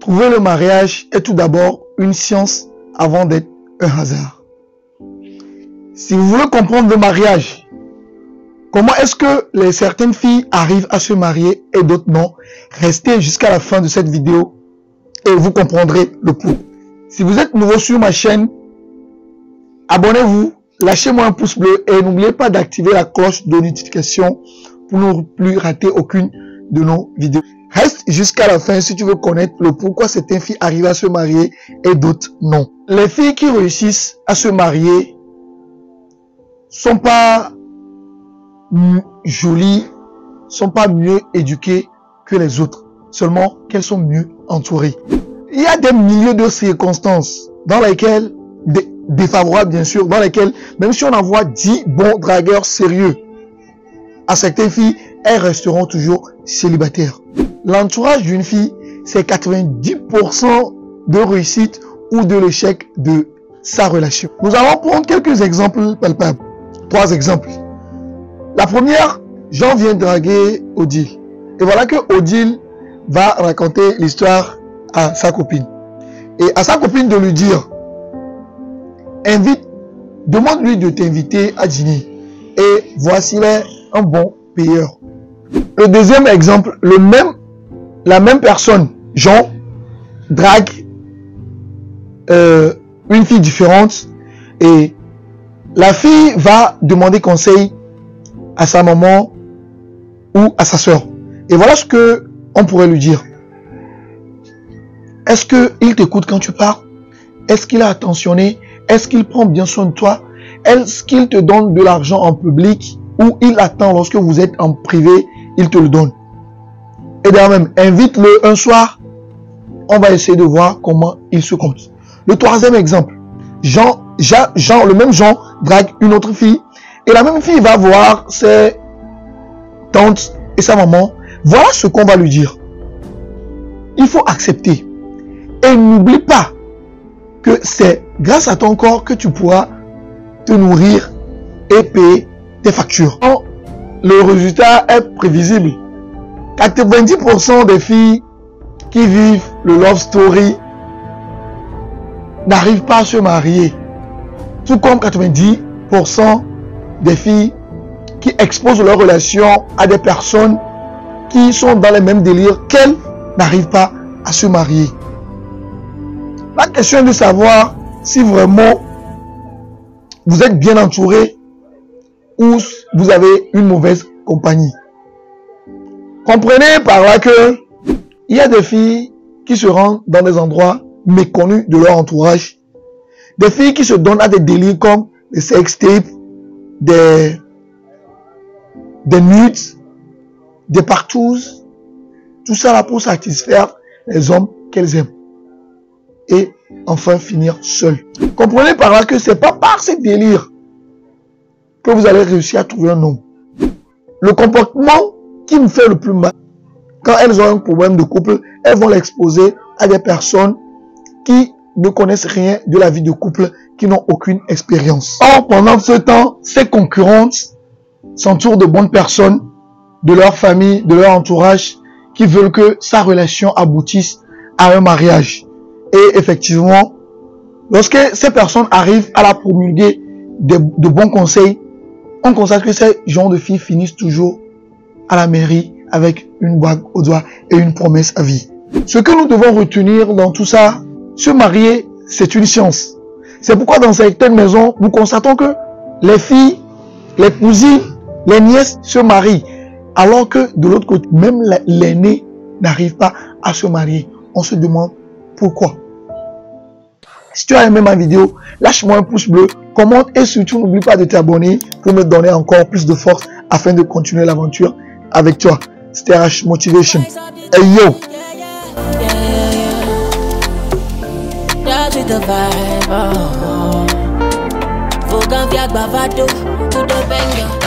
Trouver le mariage est tout d'abord une science avant d'être un hasard. Si vous voulez comprendre le mariage, comment est-ce que certaines filles arrivent à se marier et d'autres non, restez jusqu'à la fin de cette vidéo et vous comprendrez le pour. Si vous êtes nouveau sur ma chaîne, abonnez-vous, lâchez-moi un pouce bleu et n'oubliez pas d'activer la cloche de notification pour ne plus rater aucune de nos vidéos. Reste jusqu'à la fin si tu veux connaître le pourquoi certaines filles arrivent à se marier et d'autres non. Les filles qui réussissent à se marier sont pas jolies, sont pas mieux éduquées que les autres, seulement qu'elles sont mieux entourées. Il y a des milliers de circonstances dans lesquelles, défavorables bien sûr, dans lesquelles même si on envoie 10 bons dragueurs sérieux à certaines filles, elles resteront toujours célibataires. L'entourage d'une fille, c'est 90% de réussite ou de l'échec de sa relation. Nous allons prendre quelques exemples palpables. 3 exemples. La première, Jean vient draguer Odile. Et voilà que Odile va raconter l'histoire à sa copine. Et à sa copine de lui dire, demande-lui de t'inviter à dîner. Et voici un bon payeur. Le deuxième exemple, la même personne, Jean, drague une fille différente et la fille va demander conseil à sa maman ou à sa soeur. Et voilà ce que on pourrait lui dire. Est-ce qu'il t'écoute quand tu parles? Est-ce qu'il est attentionné? Est-ce qu'il prend bien soin de toi? Est-ce qu'il te donne de l'argent en public ou il attend lorsque vous êtes en privé, il te le donne? Et d'ailleurs même, invite-le un soir, on va essayer de voir comment il se compte. Le troisième exemple, le même Jean drague une autre fille et la même fille va voir ses tantes et sa maman. Voilà ce qu'on va lui dire. Il faut accepter. Et n'oublie pas que c'est grâce à ton corps que tu pourras te nourrir et payer tes factures. Le résultat est prévisible. 90% des filles qui vivent le love story n'arrivent pas à se marier. Tout comme 90% des filles qui exposent leur relation à des personnes qui sont dans les mêmes délires qu'elles n'arrivent pas à se marier. La question est de savoir si vraiment vous êtes bien entouré ou vous avez une mauvaise compagnie. Comprenez par là que il y a des filles qui se rendent dans des endroits méconnus de leur entourage. Des filles qui se donnent à des délires comme des sextapes, des nudes, des partous. Tout ça là pour satisfaire les hommes qu'elles aiment. Et enfin finir seul. Comprenez par là que c'est pas par ces délires que vous allez réussir à trouver un homme. Le comportement qui me fait le plus mal, quand elles ont un problème de couple, elles vont l'exposer à des personnes qui ne connaissent rien de la vie de couple, qui n'ont aucune expérience. Or, pendant ce temps, ces concurrentes s'entourent de bonnes personnes, de leur famille, de leur entourage, qui veulent que sa relation aboutisse à un mariage. Et effectivement, lorsque ces personnes arrivent à la promulguer de bons conseils, on constate que ces genres de filles finissent toujours à la mairie avec une bague au doigt et une promesse à vie. Ce que nous devons retenir dans tout ça, se marier, c'est une science. C'est pourquoi dans certaines maisons, nous constatons que les filles, les cousines, les nièces se marient, alors que de l'autre côté, même l'aîné n'arrive pas à se marier. On se demande pourquoi. Si tu as aimé ma vidéo, lâche-moi un pouce bleu, commente et surtout n'oublie pas de t'abonner pour me donner encore plus de force afin de continuer l'aventure avec toi. C'était RH Motivation. Hey yo! Faut qu'un viagra va tout de banger.